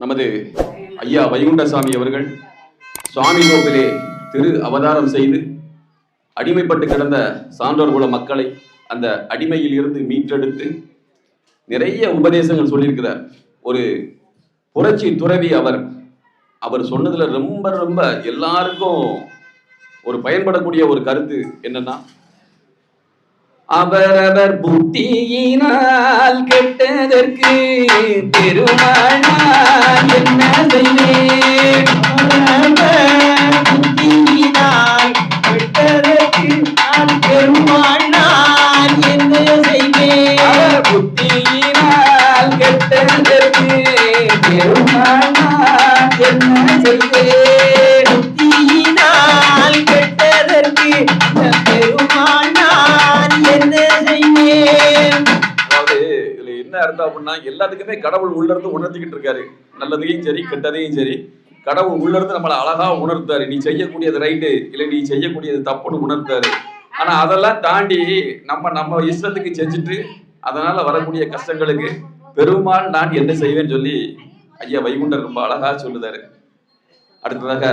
நமது ஐயா வைகுண்டசாமி அவர்கள் சுவாமி கோவிலே திரு அவதாரம் செய்து அடிமைப்பட்டு கிடந்த சான்றோர் குல மக்களை அந்த அடிமையில் இருந்து மீட்டெடுத்து நிறைய உபதேசங்கள் சொல்லியிருக்கிறார். ஒரு புரட்சி துறவி அவர் சொன்னதுல ரொம்ப ரொம்ப எல்லாருக்கும் ஒரு பயன்படக்கூடிய ஒரு கருத்து என்னன்னா, அவரவர் புத்தியினால் கெட்டதற்கு பெருமாள் என்ன செய்வேன், புத்தியினால் கெட்டதற்கு பெருமாள் என்ன செய்வேன், புத்தியினால் கெட்டதற்கு பெருமாள் என்ன செய்வேன், புத்தியினால் கெட்டதற்கு பெருமாள் என்ன அர்த்தம் அப்படின்னா, எல்லாத்துக்குமே கடவுள் உள்ள இருந்து உணர்த்திக்கிட்டு இருக்காரு. நல்லதையும் சரி கெட்டதையும் சரி கடவுள் உள்ள இருந்து நம்மளை அழகா உணர்த்தாரு. நீ செய்யக்கூடியது ரைட்டு இல்லை நீ செய்யக்கூடியது தப்புன்னு உணர்த்தாரு. ஆனா அதெல்லாம் தாண்டி நம்ம இஷ்டத்துக்கு செஞ்சுட்டு அதனால வரக்கூடிய கஷ்டங்களுக்கு பெருமாள் நான் என்ன செய்வேன்னு சொல்லி ஐயா வைகுண்டர் ரொம்ப அழகா சொல்லுதாரு. அடுத்ததாக